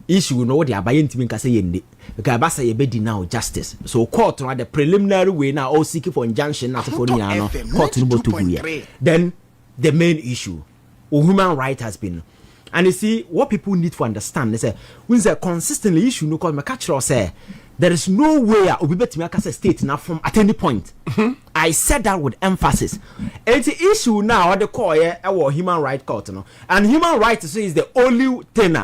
issue no they are buying to make say yende because basa ye be deny justice, so court no the preliminary way now all seeking for injunction na for no court no to go. Then the main issue human right has been And you see, what people need to understand is when there's a consistently issue, no call me catch or say there is no way we bet me a state now from at any point. I said that with emphasis. It's the issue now the core our human right court, and human rights is the only thing.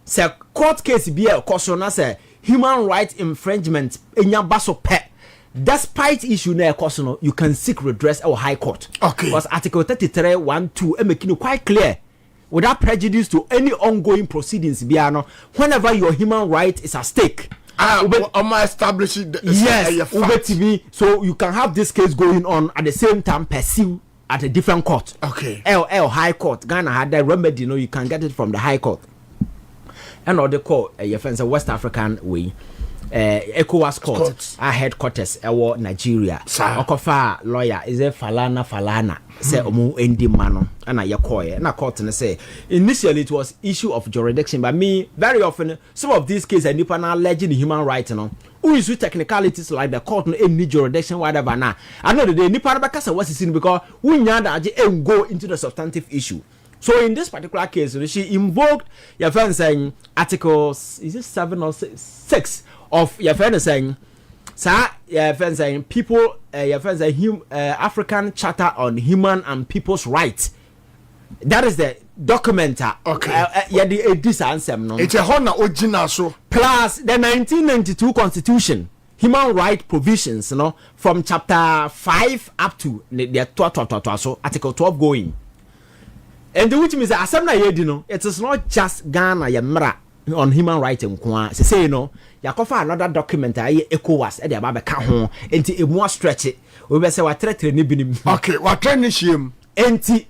Say court case be a caution say human rights infringement in your basso pet. Despite issue na caution, you can seek redress our high court. Okay. Because Article 33(1)(2) making it quite clear. Without prejudice to any ongoing proceedings, whenever your human right is at stake. Establishing yes, so you can have this case going on at the same time pursue at a different court. Okay. High Court. Ghana had that remedy, you can get it from the High Court. And all the court, your friends, a West African way. ECOWAS court, our headquarters, Nigeria. Okofa lawyer is a Falana. Say omu endi mano, and I yakoye. And I court and say initially it was issue of jurisdiction, but me very often some of these cases are nipa alleging human rights, who is with technicalities like the court no any jurisdiction whatever na. I know the nipa bakasa was seen because we nyanda go into the substantive issue. So in this particular case, she invoked your friend saying articles is it 7 or 6 of your friend saying, sir, your friend saying people, your friend saying African Charter on Human and People's Rights. That is the document. Okay. This answer, no. It's a honor original so. Plus the 1992 Constitution, human right provisions, from chapter 5 up to the 12, so article 12 going. And which means that it is not just Ghana yamra on human rights and say yakofa another document ECOWAS the ababa ka ho enti e mo stretch it we be say wa tretre ni binim okay wa train shiem enti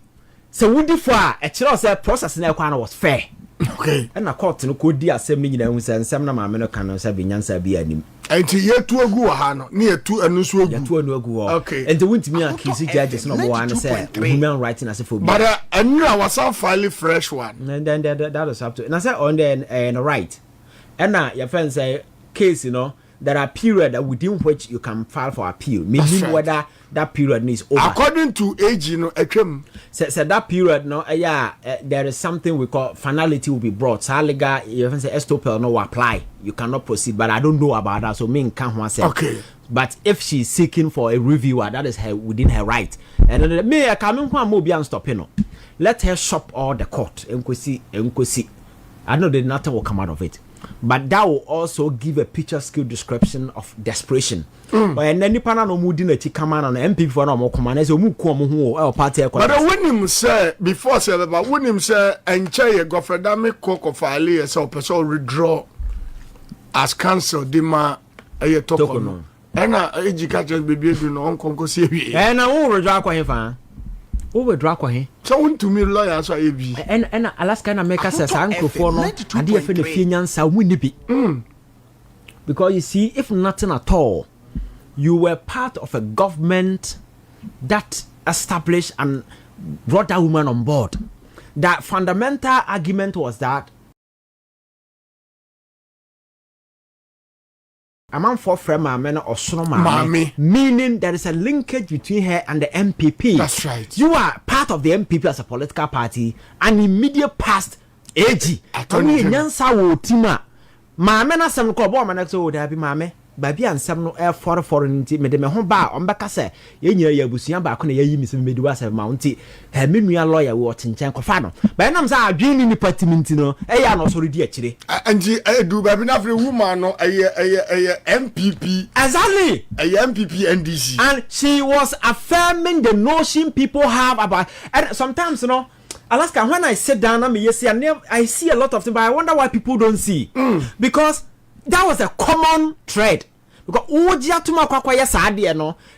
so wudi for a kire say process na kwa na was fair okay and na court no ko di asem ni nyina hu say nsem na ma me no kan no say binyansa bi anim enti yetu agu wa ha no ne yetu anu so agu yetu anu agu okay enti wuntimi accuse judges no mo wan say human rights na say for but anu a was fairly fresh one and then that is up to and I say on the right and your friend say case there are periods within which you can file for appeal meaning right. Whether that period is over according to age say that period there is something we call finality will be brought legal your friend say estopel no apply you cannot proceed but I don't know about that so me can't say okay but if she's seeking for a reviewer that is her within her right and then me I come in be stopping let her shop all the court enkwesi I know that nothing will come out of it. But that will also give a picture skill description of desperation. And then Nipana no moody na chikaman and NPP for no more command as you move come party. But when him say before say about when him say and chair Gofredame Coco Fali so person withdraw as council dima a talk on. And educated baby do no uncle see. And I will withdraw kwa him. Over Drakwa, so to me lawyers are and Alaska and America says Uncle Forno and the Finians are winning because you see, if nothing at all, you were part of a government that established and brought that woman on board. That fundamental argument was that a man for friend or son meaning there is a linkage between her and the NPP. That's right. You are part of the NPP as a political party and immediate past AG. Only nyansa wo tima. Mame na sem ko bo manak so da bi mame. Babi ansem no e for nti me de me ho ba on beka se ye nyira ya busuan ba ko na yayi mi se me di wa se mounti. He me nua lawyer wo tinchen ko fa no. Ba nam sa adwin ni department no e ya no so di akire. Anji do babi na free woman no MPP. Exactly. MPP NDC. And she was affirming the notion people have about and sometimes Alaska, when I sit down I see a lot of things, but I wonder why people don't see. Because that was a common thread. Because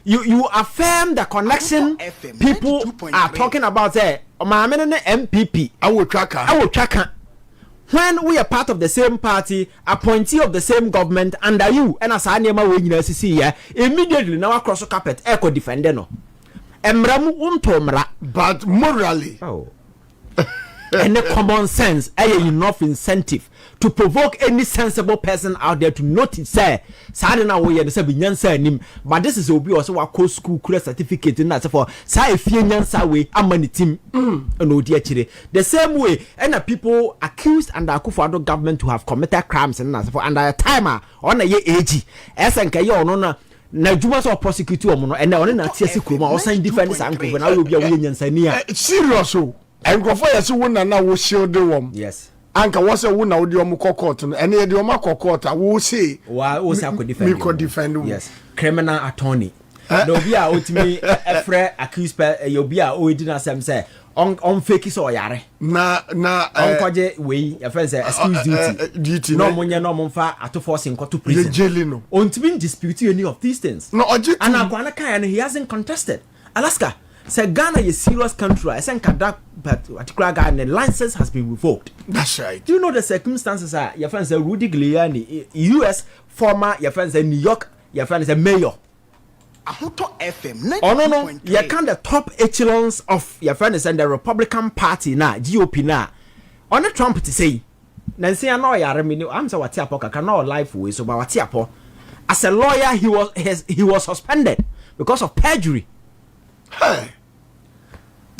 you affirm the connection people are talking about MPP. I will track. When we are part of the same party, appointee of the same government under you, and as I immediately now across the carpet, echo defender no. But morally. Oh. and the common sense enough incentive to provoke any sensible person out there to notice say na wo ye say binyansa anim but this is obi also wa co school kura certificate na say for say efie nyansa we amani team no di achire the same way and people accused under Akufo Addo government to have committed crimes and na say for under a timer on a ye age esenka ye ono na juma so prosecute omo no and on na tie sikroma o sign defend sanko na obi a wo nyansa ni a serious o enkofo yes wo na wo shield wom yes anka wose wo na wo di omo court no ene ye di omo court a wo say wo say me could defend yes criminal attorney no be a otimi efre accused you be a o di na sem say on fake so yare na on kwaje we your friend say excuse duty no munye no monfa Ato Forson to prison jailing no on to be dispute any of these things no oji and akwana kan and he hasn't contested Alaska say Ghana is serious country I say that particular Ghana license has been revoked. That's right. Do you know the circumstances are your friend say Rudy Giuliani US former your friend say New York your friend say mayor Akoto FM. Oh no, you can the top echelons of your friends and the Republican Party na GOP na. On the Trump to say, Nancy I know Aremeyaw I'm so what Apo cannot life way so what Apo. As a lawyer he was suspended because of perjury. Hey.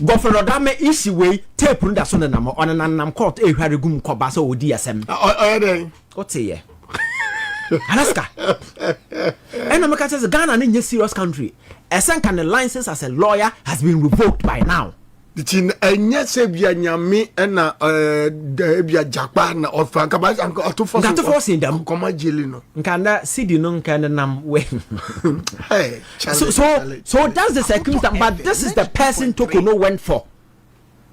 Governor Dame issue way tape runda so na on an nam court e hware gum koba so odi asem. What say ye? Alaska. And America says Ghana is a serious country. Esenka the license as a lawyer has been revoked by now. The tin enye se bia nyame na bia jakpa na ofanka ba Ato Forson dem koma jeli no. Nkanda sidi no nkanda nam we. Hey. So that's the circumstance but this is the person Tokono went for.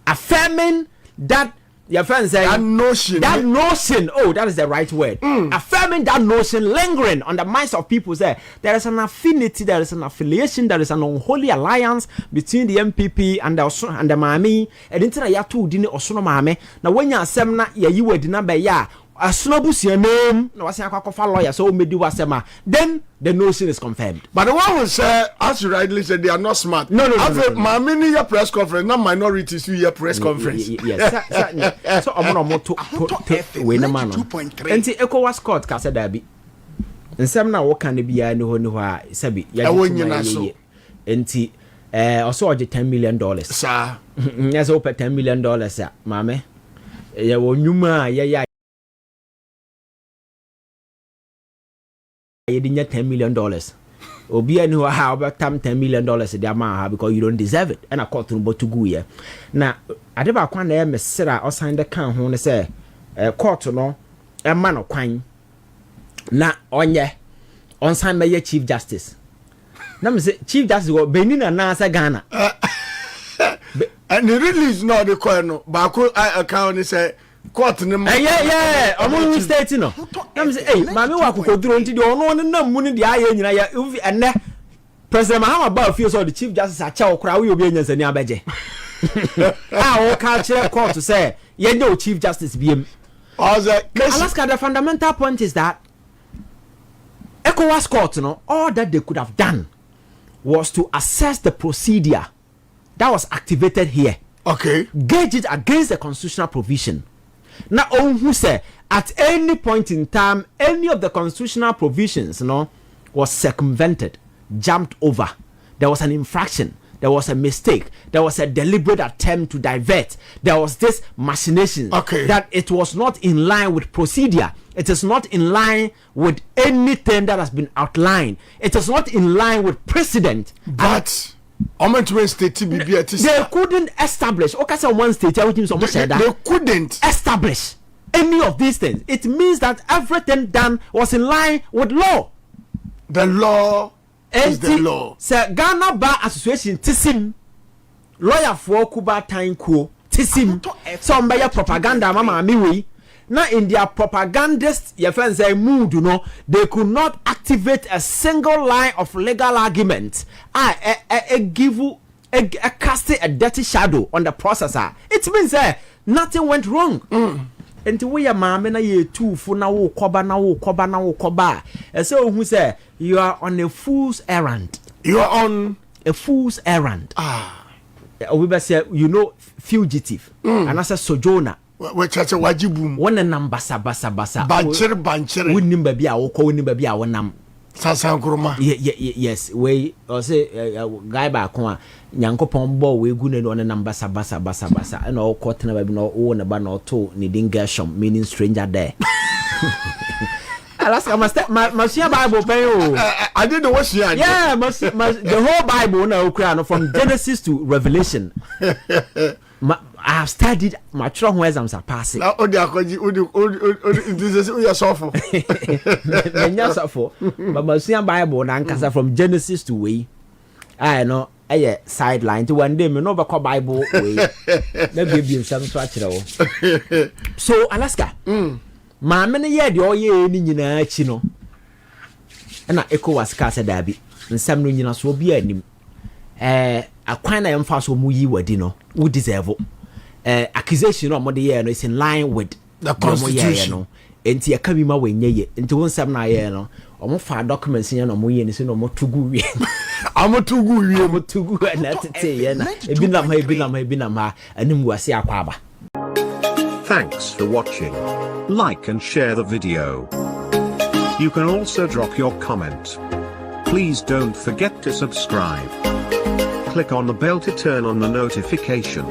Affirming that your friend said that notion, oh, that is the right word. Affirming that notion, lingering on the minds of people. There is an affinity, there is an affiliation, there is an unholy alliance between the NPP and the Mami. And into the Yatu Dini Osono Mame. Now, when you are semna, you were dinner ya. A snobus your name, no, was a lawyer, so me do wasema. Then the notion is confirmed. But the one who said, as you rightly said, they are not smart. No. My mini press conference, not minorities who your press conference. Yes. So I'm going to win a man. And see, ECOWAS court, Casa Derby. And some now what can be no Sabi. I won't you and see, also $10 million. Sir, yes, open $10 million, sir, mammy. Yeah, yeah. You didn't $10 million. Obi and who have $10 million the amount because you don't deserve it. And I caught through to go here. Now, I never can ever say or sign the count when they say court no a man of crime. Now on ye on sign by your Chief Justice. Now say Chief Justice go Benin and Nasa Ghana. And the release no the coin but I account say court no yeah omo state no am say hey mama wa kokoduro nti de ono na muni de aye nyina ya enne President Mahamadu Bawumia so the Chief Justice acha okra we obi enyansani abeje o ka chere court to say ye no Chief Justice biem Alaska the fundamental point is that ECOWAS court no all that they could have done was to assess the procedure that was activated here. Okay, gauge it against the constitutional provision. Now, who say at any point in time, any of the constitutional provisions, was circumvented, jumped over. There was an infraction. There was a mistake. There was a deliberate attempt to divert. There was this machination. Okay. That it was not in line with procedure. It is not in line with anything that has been outlined. It is not in line with precedent. But they couldn't establish. Okay, so one state, they couldn't establish any of these things. It means that everything done was in line with law. The law is the law. Sir Ghana Bar Association Tisim lawyer for Kuba Time Ko Tisim some by propaganda mama miwi. Now in their propagandist your friends say mood they could not activate a single line of legal argument. Give cast a dirty shadow on the processor. It means nothing went wrong. And we are mamma na ye two for now koba. And so who say you are on a fool's errand. You are on a fool's errand. We say fugitive and as a sojourner which has a wajibum one nam basa banchere wouldn't be a woko wouldn't be a one nam Sasan Kuruma. Yes, we or say guy back one Yankopon ball we good on a number basa and all cotton never been all own a ban or two needing gershom meaning stranger there. Alaska must see a Bible pay. I didn't know what she had. Yeah, must the whole Bible now from Genesis to Revelation. I have studied my strong words I'm surpassing. Now, this is your software. But must see a Bible and from Genesis to way. I know a sideline to one day, me no back Bible way. Maybe be some swatch. So, Alaska. Ma many year the oye ni nyina achi no na ECOWAS ka se dabi nsam no nyina so bi anim akwan na yemfa so mu yi wadi no wo deserve accusation no mo de ye no is in line with the constitution no enti aka bi ma wenye ye enti won sam na ye no omo fa documents nya no mo ye ni se no mo tugu wie mo tugu na tete ye na ebi na ma anim wase akwaba. Thanks for watching. Like and share the video. You can also drop your comment. Please don't forget to subscribe. Click on the bell to turn on the notification.